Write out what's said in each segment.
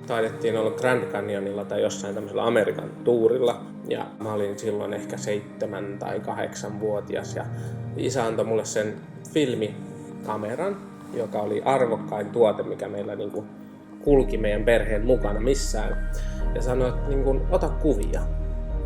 taidettiin olla Grand Canyonilla tai jossain tämmöisellä Amerikan tuurilla. Ja mä olin silloin ehkä 7- tai 8-vuotias ja isä antoi mulle sen filmikameran, joka oli arvokkain tuote, mikä meillä niinku kulki meidän perheen mukana missään. Ja sanoi, että niinku, ota kuvia.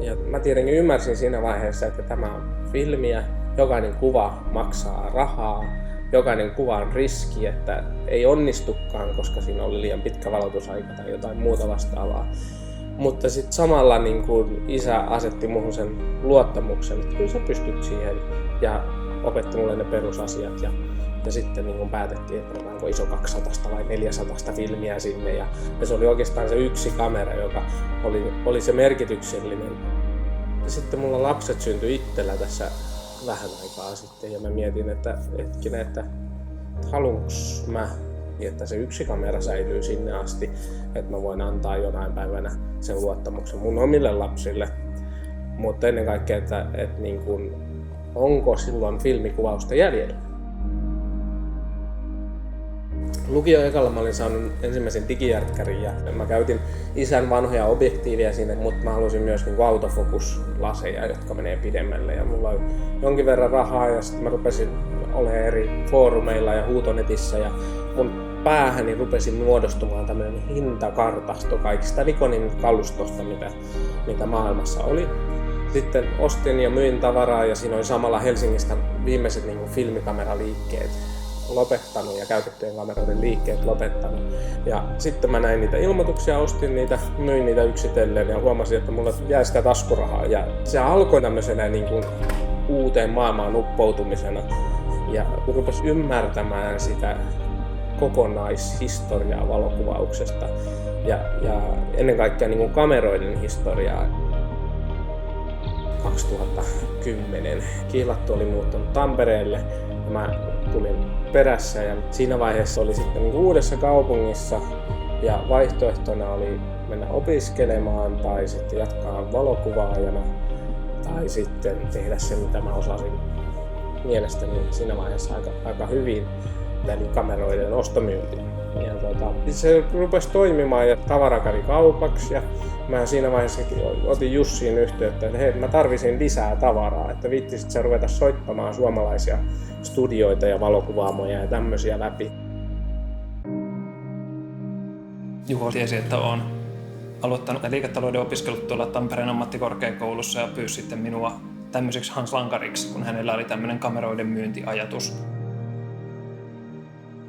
Ja mä tietenkin ymmärsin siinä vaiheessa, että tämä on filmiä, jokainen kuva maksaa rahaa, jokainen kuva on riski, että ei onnistukaan, koska siinä oli liian pitkä valotusaika tai jotain muuta vastaavaa. Mutta sitten samalla niin kun isä asetti muhun sen luottamuksen, että kyllä sä pystyt siihen ja opetti mulle ne perusasiat. Ja sitten niin kun päätettiin, että otetaanko iso 200 vai 400 filmiä sinne. Ja se oli oikeastaan se yksi kamera, joka oli se merkityksellinen. Ja sitten mulla lapset syntyi itsellä tässä vähän aikaa sitten ja mä mietin, että haluanko mä, että se yksi kamera säilyy sinne asti, että mä voin antaa jonain päivänä sen luottamuksen mun omille lapsille. Mutta ennen kaikkea, että niin kun, onko silloin filmikuvausta jäljellä. Lukioekalla mä olin saanut ensimmäisen digijärkkärin ja mä käytin isän vanhoja objektiiveja sinne, mutta mä halusin myös niin autofokuslaseja, jotka menee pidemmälle. Ja mulla oli jonkin verran rahaa ja sitten mä rupesin olemaan eri foorumeilla ja huutonetissä ja mun päähäni rupesi muodostumaan tämmöinen hintakartasto kaikista Nikonin kalustosta, mitä maailmassa oli. Sitten ostin ja myin tavaraa ja siinä oli samalla Helsingistä viimeiset niin filmikameraliikkeet lopettanut ja käytettyjen kameroiden liikkeet lopettanut. Ja sitten mä näin niitä ilmoituksia, ostin niitä, myin niitä yksitellen ja huomasin, että mulla jää sitä taskurahaa. Ja se alkoi tämmöisenä niin kuin uuteen maailmaan uppoutumisena ja rupesi ymmärtämään sitä kokonaishistoriaa valokuvauksesta ja ennen kaikkea niin kuin kameroiden historiaa. 2010 Kihlattu oli muuttanut Tampereelle ja mä tulin perässä ja siinä vaiheessa oli sitten niin uudessa kaupungissa ja vaihtoehtona oli mennä opiskelemaan tai sitten jatkaa valokuvaajana tai sitten tehdä se, mitä mä osasin mielestäni siinä vaiheessa aika hyvin, eli kameroiden ostomyynti. Ja se rupesi toimimaan ja tavara kävi kaupaksi ja mä siinä vaiheessa otin Jussiin yhteyttä, että hei, mä tarvisin lisää tavaraa, että viittisit sä ruveta soittamaan suomalaisia studioita ja valokuvaamoja ja tämmöisiä läpi. Juho tiesi, että olen aloittanut liiketalouden opiskelut tuolla Tampereen ammattikorkeakoulussa ja pyysi sitten minua tämmöiseksi Hans Lankariksi, kun hänellä oli tämmöinen kameroiden myyntiajatus.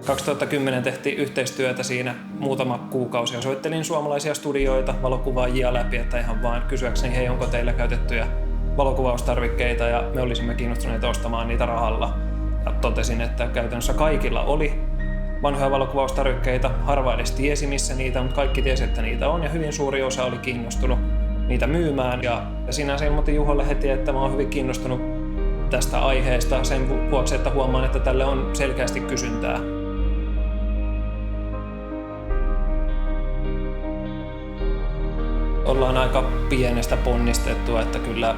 2010 tehtiin yhteistyötä siinä muutama kuukausi ja soittelin suomalaisia studioita, valokuvaajia läpi, että ihan vaan kysyäkseni, hei, onko teillä käytettyjä valokuvaustarvikkeita ja me olisimme kiinnostuneita ostamaan niitä rahalla. Ja totesin, että käytännössä kaikilla oli vanhoja valokuvaustarvikkeita, harva edes tiesi missä niitä, mutta kaikki tiesi, että niitä on ja hyvin suuri osa oli kiinnostunut niitä myymään. Ja sinänsä ilmoitin Juholle heti, että mä oon hyvin kiinnostunut tästä aiheesta sen vuoksi, että huomaan, että tälle on selkeästi kysyntää. Ollaan aika pienestä ponnistettu, että kyllä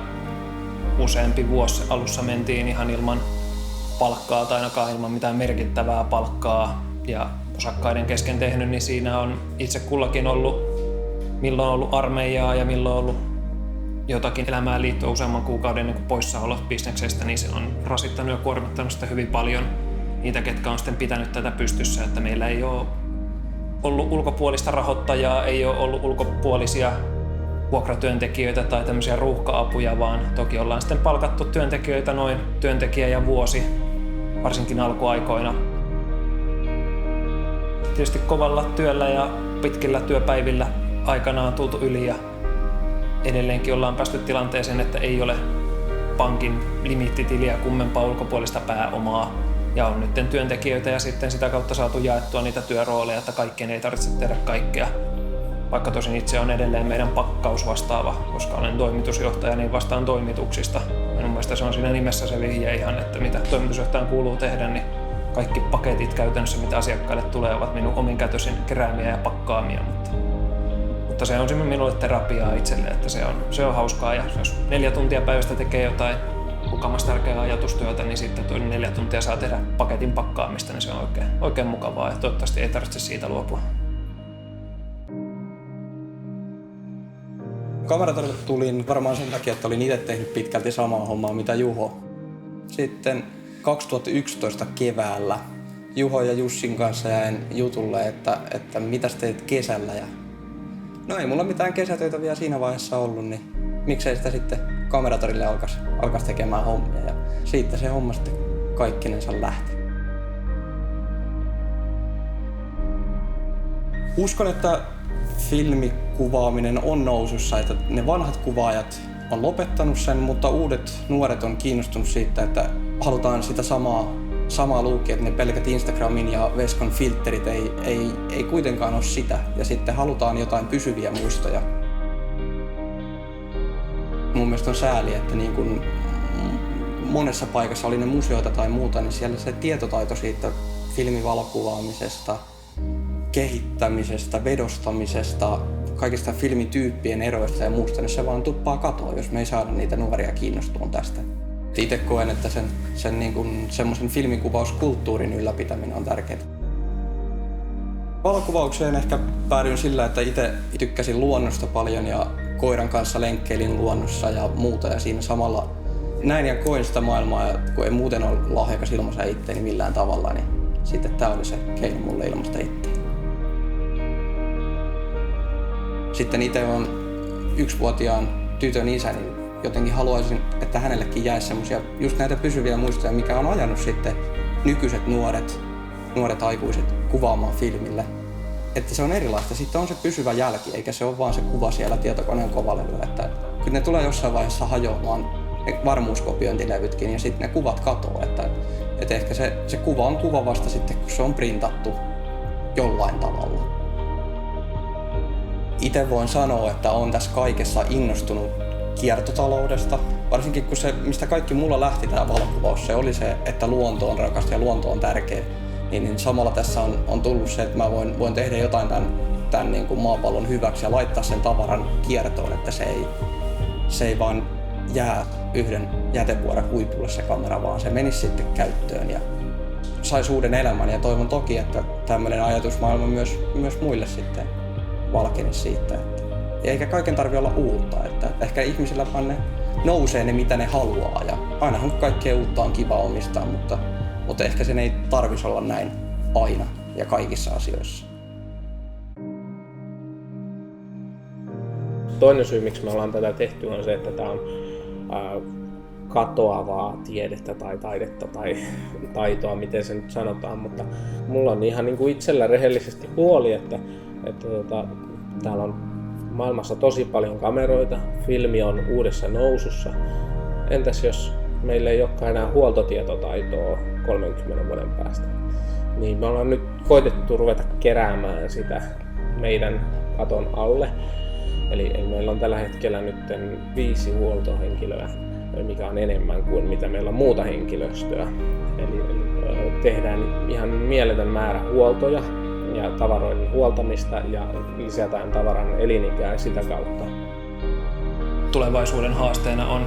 useampi vuosi alussa mentiin ihan ilman palkkaa tai ainakaan ilman mitään merkittävää palkkaa ja osakkaiden kesken tehnyt, niin siinä on itse kullakin ollut, milloin on ollut armeijaa ja milloin on ollut jotakin elämään liittyen useamman kuukauden niin poissaolot bisneksestä, niin se on rasittanut ja kuormittanut sitä hyvin paljon niitä, ketkä on sitten pitänyt tätä pystyssä, että meillä ei ole ollut ulkopuolista rahoittajaa, ei ole ollut ulkopuolisia vuokratyöntekijöitä tai tämmöisiä ruuhka-apuja, vaan toki ollaan sitten palkattu työntekijöitä noin työntekijä ja vuosi, varsinkin alkuaikoina. Tietysti kovalla työllä ja pitkillä työpäivillä aikana on tultu yli ja edelleenkin ollaan päästy tilanteeseen, että ei ole pankin limiittitiliä kummempaa ulkopuolista pääomaa. Ja on nyt työntekijöitä ja sitten sitä kautta saatu jaettua niitä työrooleja, että kaikkien ei tarvitse tehdä kaikkea. Vaikka tosin itse on edelleen meidän pakkausvastaava, koska olen toimitusjohtaja, niin vastaan toimituksista. Minun mielestä se on siinä nimessä se vihje ihan, että mitä toimitusjohtajan kuuluu tehdä, niin kaikki paketit käytännössä, mitä asiakkaille tulee, ovat minun ominkäytösin keräämiä ja pakkaamia. Mutta se on semmoinen minulle terapiaa itselle, että se on hauskaa. Ja jos 4 tuntia päivästä tekee jotain mukamas tärkeää ajatustyötä, niin sitten tuo 4 tuntia saa tehdä paketin pakkaamista, niin se on oikein mukavaa ja toivottavasti ei tarvitse siitä luopua. Kameratorille tulin varmaan sen takia, että olin itse tehnyt pitkälti samaa hommaa mitä Juho. Sitten 2011 keväällä Juho ja Jussin kanssa jäin jutulle, että mitäs teet kesällä. Ja no ei mulla mitään kesätöitä vielä siinä vaiheessa ollut, niin miksei sitä sitten Kameratorille alkaisi tekemään hommia. Ja siitä se homma sitten kaikkinensa lähti. Uskon, että filmikuvaaminen on nousussa, että ne vanhat kuvaajat on lopettanut sen, mutta uudet nuoret on kiinnostunut siitä, että halutaan sitä samaa luukkia, että ne pelkät Instagramin ja Veskon filterit ei kuitenkaan ole sitä. Ja sitten halutaan jotain pysyviä muistoja. Mun mielestä on sääli, että niin kun monessa paikassa oli ne museoita tai muuta, niin siellä se tietotaito siitä filmivalokuvaamisesta, kehittämisestä, vedostamisesta, kaikista filmityyppien eroista ja muusta, niin se vaan tuppaa katoa, jos me ei saada niitä nuoria kiinnostumaan tästä. Itse koen, että sen niin kuin semmoisen filmikuvauskulttuurin ylläpitäminen on tärkeää. Valokuvaukseen ehkä päädyin sillä, että itse tykkäsin luonnosta paljon ja koiran kanssa lenkkeilin luonnossa ja muuta. Ja siinä samalla näin ja koin sitä maailmaa, ja kun ei muuten ole lahjakas ilmaista itteeni millään tavalla, niin sitten tämä oli se keino mulle ilmaista itteeni. Sitten itse olen 1-vuotiaan tytön isä, niin jotenkin haluaisin, että hänellekin jäisi semmoisia just näitä pysyviä muistoja, mikä on ajanut sitten nykyiset nuoret aikuiset kuvaamaan filmille. Että se on erilaista. Sitten on se pysyvä jälki, eikä se ole vaan se kuva siellä tietokoneen kovalevyllä. Että kun ne tulee jossain vaiheessa hajoamaan, ne varmuuskopiointilevytkin, ja sitten ne kuvat katoaa. Että ehkä se kuva on kuva vasta sitten, kun se on printattu jollain tavalla. Itse voin sanoa, että olen tässä kaikessa innostunut kiertotaloudesta. Varsinkin kun se, mistä kaikki mulla lähti tämä valokuvaus, se oli se, että luonto on rakasta ja luonto on tärkeä. Niin samalla tässä on tullut se, että mä voin tehdä jotain tämän niin kuin maapallon hyväksi ja laittaa sen tavaran kiertoon, että se ei vaan jää yhden jätevuoren huipulle se kamera, vaan se menisi sitten käyttöön ja saisi uuden elämän. Ja toivon toki, että tämmöinen ajatusmaailma myös muille sitten valkenisi siitä. Eikä kaiken tarvitse olla uutta, että ehkä ihmisillä vaan ne nousee ne mitä ne haluaa ja ainahan kaikkea uutta on kiva omistaa, mutta ehkä sen ei tarvitsisi olla näin aina ja kaikissa asioissa. Toinen syy, miksi me ollaan tätä tehty, on se, että tämä on katoavaa tiedettä tai taidetta tai taitoa, miten se nyt sanotaan, mutta mulla on ihan niin kuin itsellä rehellisesti huoli, että täällä on maailmassa tosi paljon kameroita, filmi on uudessa nousussa. Entäs jos meillä ei olekaan enää huoltotietotaitoa 30 vuoden päästä? Niin me ollaan nyt koitettu ruveta keräämään sitä meidän katon alle. Eli meillä on tällä hetkellä nyt 5 huoltohenkilöä, mikä on enemmän kuin mitä meillä on muuta henkilöstöä. Eli tehdään ihan mieletön määrä huoltoja ja tavaroiden huoltamista ja lisätään tavaran elinikää sitä kautta. Tulevaisuuden haasteena on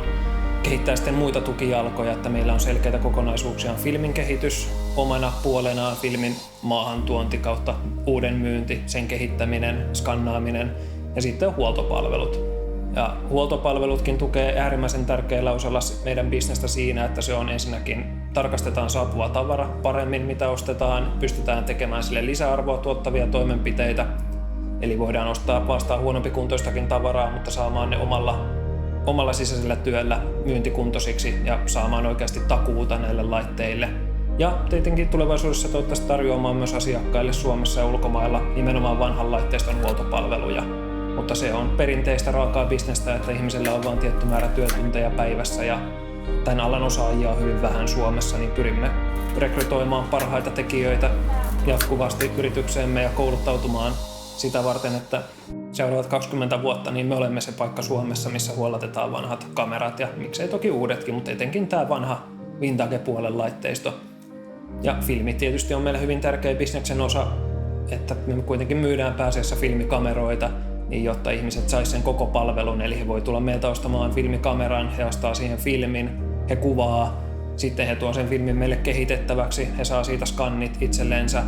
kehittää sitten muita tukijalkoja, että meillä on selkeitä kokonaisuuksia. Filmin kehitys omana puolenaan, filmin maahantuonti kautta uuden myynti, sen kehittäminen, skannaaminen ja sitten huoltopalvelut. Ja huoltopalvelutkin tukee äärimmäisen tärkeällä osalla meidän bisnestä siinä, että se on ensinnäkin tarkastetaan saapuva tavara paremmin, mitä ostetaan, pystytään tekemään sille lisäarvoa tuottavia toimenpiteitä. Eli voidaan ostaa vastaan huonompikuntoistakin tavaraa, mutta saamaan ne omalla sisäisellä työllä myyntikuntoisiksi ja saamaan oikeasti takuuta näille laitteille. Ja tietenkin tulevaisuudessa toivottavasti tarjoamaan myös asiakkaille Suomessa ja ulkomailla nimenomaan vanhan laitteiston huoltopalveluja. Mutta se on perinteistä raakaa bisnestä, että ihmisellä on vain tietty määrä työtunteja päivässä ja tämän alan osaajia on hyvin vähän Suomessa, niin pyrimme rekrytoimaan parhaita tekijöitä jatkuvasti yritykseemme ja kouluttautumaan sitä varten, että seuraavat 20 vuotta niin me olemme se paikka Suomessa, missä huolletetaan vanhat kamerat ja miksei toki uudetkin, mutta etenkin tämä vanha vintage-puolen laitteisto. Ja filmi tietysti on meille hyvin tärkeä bisneksen osa, että me kuitenkin myydään pääasiassa filmikameroita, niin jotta ihmiset sais sen koko palvelun, eli he voi tulla meiltä ostamaan filmikameran, he ostaa siihen filmin, he kuvaa, sitten he tuo sen filmin meille kehitettäväksi, he saa siitä skannit itsellensä,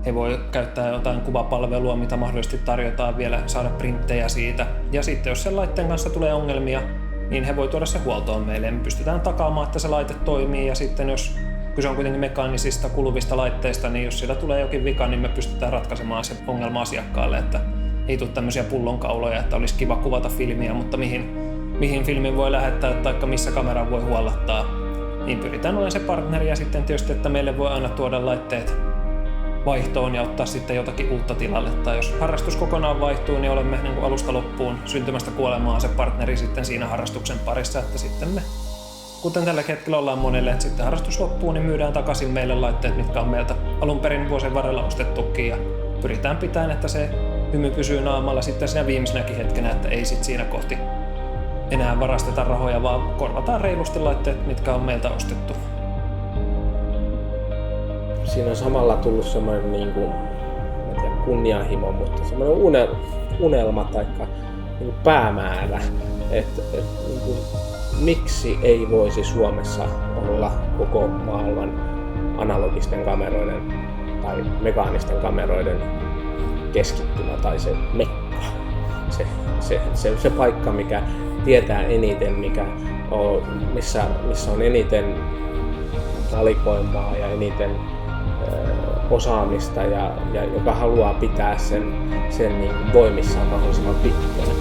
he voi käyttää jotain kuvapalvelua, mitä mahdollisesti tarjotaan vielä, saada printtejä siitä, Ja sitten jos sen laitteen kanssa tulee ongelmia, niin he voi tuoda se huoltoon meille. Me pystytään takaamaan, että se laite toimii, ja sitten jos kyse on kuitenkin mekaanisista kuluvista laitteista, niin jos siellä tulee jokin vika, niin me pystytään ratkaisemaan se ongelma asiakkaalle, että ei tule tämmöisiä pullonkauloja, että olisi kiva kuvata filmiä, mutta mihin filmin voi lähettää tai missä kameran voi huollattaa, niin pyritään olemaan se partneri, ja sitten tietysti, että meille voi aina tuoda laitteet vaihtoon ja ottaa sitten jotakin uutta tilalle. Tai jos harrastus kokonaan vaihtuu, niin olemme niin kuin alusta loppuun syntymästä kuolemaan se partneri sitten siinä harrastuksen parissa, että sitten me, kuten tällä hetkellä ollaan monelle, että sitten harrastus loppuu, niin myydään takaisin meille laitteet, mitkä on meiltä alun perin vuosien varrella ostettukin, ja pyritään pitämään, että se hymy pysyy naamalla sitten siinä viimeisenäkin hetkenä, että ei sitten siinä kohti enää varasteta rahoja, vaan korvataan reilusti laitteet, mitkä on meiltä ostettu. Siinä on samalla tullut semmoinen niin kuin, kunnianhimo, mutta semmoinen unelma tai niin päämäärä, että niin kuin, miksi ei voisi Suomessa olla koko maailman analogisten kameroiden tai mekaanisten kameroiden keskittymä tai se mekka, se paikka, mikä tietää eniten, missä on eniten valikoimaa ja eniten osaamista ja joka haluaa pitää sen niin voimissaan mahdollisimman pitkään.